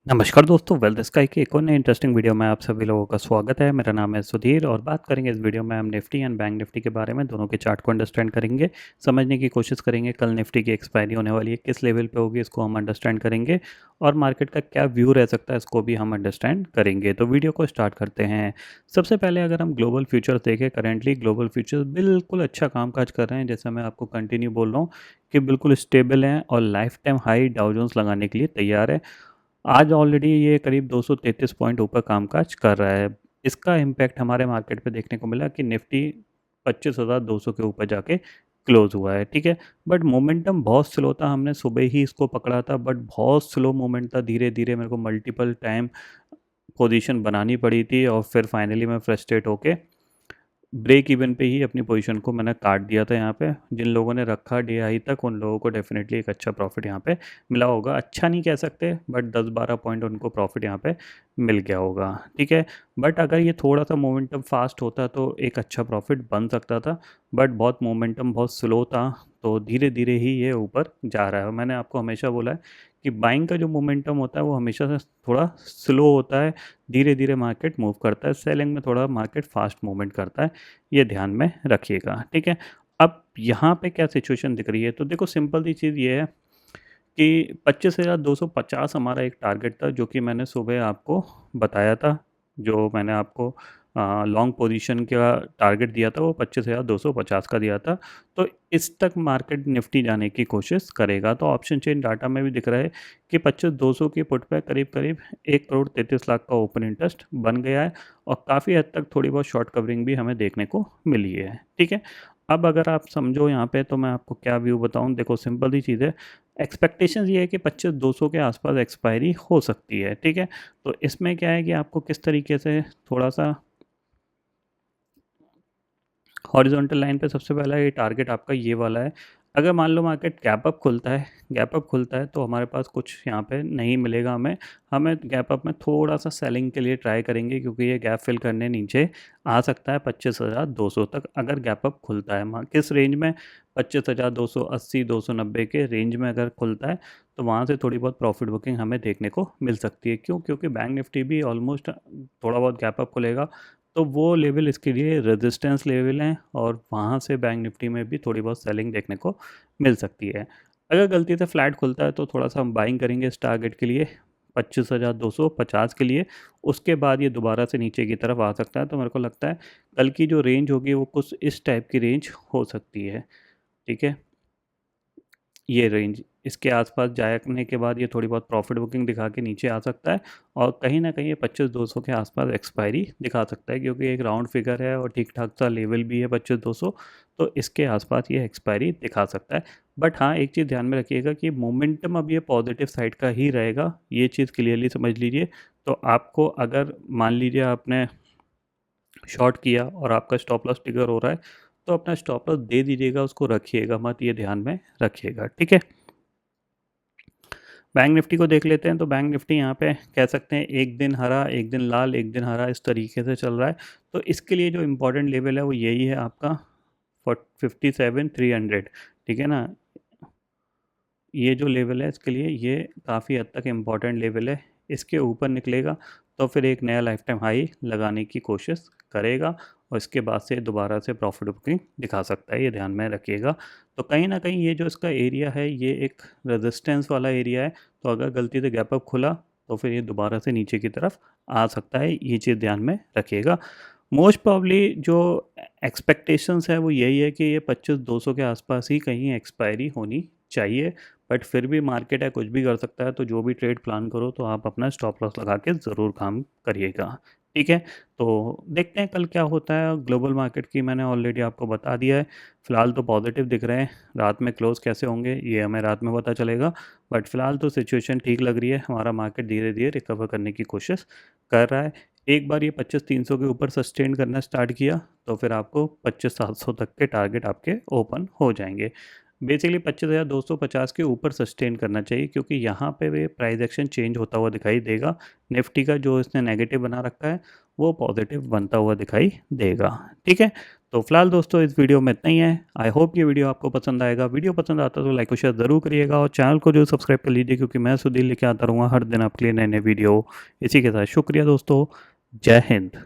नमस्कार दोस्तों, wealth sky की एक और नई इंटरेस्टिंग वीडियो में आप सभी लोगों का स्वागत है। मेरा नाम है सुधीर और बात करेंगे इस वीडियो में हम निफ्टी एंड बैंक निफ्टी के बारे में। दोनों के चार्ट को अंडरस्टैंड करेंगे, समझने की कोशिश करेंगे कल निफ्टी की एक्सपायरी होने वाली है, किस लेवल पे होगी इसको हम अंडरस्टैंड करेंगे और मार्केट का क्या व्यू रह सकता है इसको भी हम अंडरस्टैंड करेंगे। तो वीडियो को स्टार्ट करते हैं। सबसे पहले अगर हम ग्लोबल फ्यूचर्स देखें, करेंटली ग्लोबल फ्यूचर्स बिल्कुल अच्छा कामकाज कर रहे हैं। जैसा मैं आपको कंटिन्यू बोल रहा हूँ कि बिल्कुल स्टेबल हैं और life time high Dow Jones लगाने के लिए तैयार है। आज ऑलरेडी ये करीब 233 पॉइंट ऊपर कामकाज कर रहा है। इसका इम्पैक्ट हमारे मार्केट पे देखने को मिला कि निफ्टी 25,200 के ऊपर जाके क्लोज हुआ है। ठीक है, बट मोमेंटम बहुत स्लो था। हमने सुबह ही इसको पकड़ा था बट बहुत स्लो मोमेंट था। धीरे धीरे मेरे को मल्टीपल टाइम पोजीशन बनानी पड़ी थी और फिर फाइनली मैं फ्रस्ट्रेट होके ब्रेक इवन पे ही अपनी पोजीशन को मैंने काट दिया था। यहाँ पे जिन लोगों ने रखा डे हाई तक उन लोगों को डेफिनेटली एक अच्छा प्रॉफिट यहाँ पे मिला होगा। अच्छा नहीं कह सकते बट 10-12 पॉइंट उनको प्रॉफिट यहाँ पे मिल गया होगा। ठीक है, बट अगर ये थोड़ा सा मोमेंटम फास्ट होता तो एक अच्छा प्रॉफिट बन सकता था, बट बहुत मोमेंटम बहुत स्लो था तो धीरे धीरे ही ये ऊपर जा रहा है। मैंने आपको हमेशा बोला है कि बाइंग का जो मोमेंटम होता है वो हमेशा से थोड़ा स्लो होता है, धीरे धीरे मार्केट मूव करता है। सेलिंग में थोड़ा मार्केट फास्ट मूवमेंट करता है, ये ध्यान में रखिएगा। ठीक है, अब यहाँ पे क्या सिचुएशन दिख रही है तो देखो सिंपल सी चीज़ ये है कि 25,250 हमारा एक टारगेट था जो कि मैंने सुबह आपको बताया था। जो मैंने आपको लॉन्ग पोजीशन का टारगेट दिया था वो 25,250 का दिया था। तो इस तक मार्केट निफ्टी जाने की कोशिश करेगा। तो ऑप्शन चेन डाटा में भी दिख रहा है कि 25,200 की पुट पे करीब करीब 1,33,00,000 का ओपन इंटरेस्ट बन गया है और काफ़ी हद तक थोड़ी बहुत शॉर्ट कवरिंग भी हमें देखने को मिली है। ठीक है, अब अगर आप समझो यहाँ पे तो मैं आपको क्या व्यू बताऊँ। देखो सिंपल सी चीज़ है, एक्सपेक्टेशन ये है कि 25,200 के आसपास एक्सपायरी हो सकती है। ठीक है, तो इसमें क्या है कि आपको किस तरीके से थोड़ा सा हॉरिजॉन्टल लाइन पे सबसे पहला ये टारगेट आपका ये वाला है। अगर मान लो मार्केट गैप अप खुलता है तो हमारे पास कुछ यहाँ पे नहीं मिलेगा हमें। हमें गैप अप में थोड़ा सा सेलिंग के लिए ट्राई करेंगे क्योंकि ये गैप फिल करने नीचे आ सकता है 25,200 तक अगर गैप अप खुलता है। किस रेंज में? 25,280 290 के रेंज में अगर खुलता है तो वहाँ से थोड़ी बहुत प्रॉफिट बुकिंग हमें देखने को मिल सकती है। क्यों? क्योंकि बैंक निफ्टी भी ऑलमोस्ट थोड़ा बहुत गैप अप खुलेगा तो वो लेवल इसके लिए रेजिस्टेंस लेवल हैं और वहाँ से बैंक निफ्टी में भी थोड़ी बहुत सेलिंग देखने को मिल सकती है। अगर गलती से फ्लैट खुलता है तो थोड़ा सा हम बाइंग करेंगे इस टारगेट के लिए 25,250 के लिए। उसके बाद ये दोबारा से नीचे की तरफ आ सकता है। तो मेरे को लगता है कल की जो रेंज होगी वो कुछ इस टाइप की रेंज हो सकती है। ठीक है, ये रेंज इसके आसपास जाने के बाद ये थोड़ी बहुत प्रॉफिट बुकिंग दिखा के नीचे आ सकता है और कहीं ना कहीं ये 25,200 के आसपास एक्सपायरी दिखा सकता है क्योंकि एक राउंड फिगर है और ठीक ठाक सा लेवल भी है 25,200। तो इसके आसपास ये एक्सपायरी दिखा सकता है। बट हाँ, एक चीज़ ध्यान में रखिएगा कि मोमेंटम अब ये पॉजिटिव साइड का ही रहेगा, ये चीज़ क्लियरली समझ लीजिए। तो आपको अगर मान लीजिए आपने शॉर्ट किया और आपका स्टॉप लॉस ट्रिगर हो रहा है तो अपना स्टॉप लॉस दे दीजिएगा, उसको रखिएगा मत, ये ध्यान में रखिएगा। ठीक है, बैंक निफ्टी को देख लेते हैं। तो बैंक निफ्टी यहाँ पे कह सकते हैं एक दिन हरा एक दिन लाल एक दिन हरा इस तरीके से चल रहा है। तो इसके लिए जो इम्पोर्टेंट लेवल है वो यही है आपका 57,300। ठीक है ना, ये जो लेवल है इसके लिए ये काफ़ी हद तक इम्पॉर्टेंट लेवल है। इसके ऊपर निकलेगा तो फिर एक नया लाइफ टाइम हाई लगाने की कोशिश करेगा और इसके बाद से दोबारा से प्रॉफिट बुकिंग दिखा सकता है, ये ध्यान में रखिएगा। तो कहीं ना कहीं ये जो इसका एरिया है ये एक रेजिस्टेंस वाला एरिया है। तो अगर गलती से गैप अप खुला तो फिर ये दोबारा से नीचे की तरफ आ सकता है, ये चीज़ ध्यान में रखिएगा। मोस्ट प्रॉब्ली जो एक्सपेक्टेशंस है वो यही है कि ये 25,200 के आसपास ही कहीं एक्सपायरी होनी चाहिए। बट फिर भी मार्केट है, कुछ भी कर सकता है। तो जो भी ट्रेड प्लान करो तो आप अपना स्टॉप लॉस लगा के ज़रूर काम करिएगा। ठीक है, तो देखते हैं कल क्या होता है। ग्लोबल मार्केट की मैंने ऑलरेडी आपको बता दिया है। फ़िलहाल तो पॉजिटिव दिख रहे हैं, रात में क्लोज़ कैसे होंगे ये हमें रात में पता चलेगा। बट फ़िलहाल तो सिचुएशन ठीक लग रही है, हमारा मार्केट धीरे धीरे रिकवर करने की कोशिश कर रहा है। एक बार ये 25,300 के ऊपर सस्टेन करना स्टार्ट किया तो फिर आपको 25,700 तक के टारगेट आपके ओपन हो जाएंगे। बेसिकली 25,250 के ऊपर सस्टेन करना चाहिए क्योंकि यहाँ पे वे प्राइस एक्शन चेंज होता हुआ दिखाई देगा। निफ्टी का जो इसने नेगेटिव बना रखा है वो पॉजिटिव बनता हुआ दिखाई देगा। ठीक है, तो फिलहाल दोस्तों इस वीडियो में इतना ही है। आई होप ये वीडियो आपको पसंद आएगा। वीडियो पसंद आता तो लाइक और शेयर ज़रूर करिएगा और चैनल को जो सब्सक्राइब कर लीजिए, क्योंकि मैं सुधीर लेके आता रहूँगा हर दिन आपके लिए नए नए वीडियो। इसी के साथ शुक्रिया दोस्तों। जय हिंद।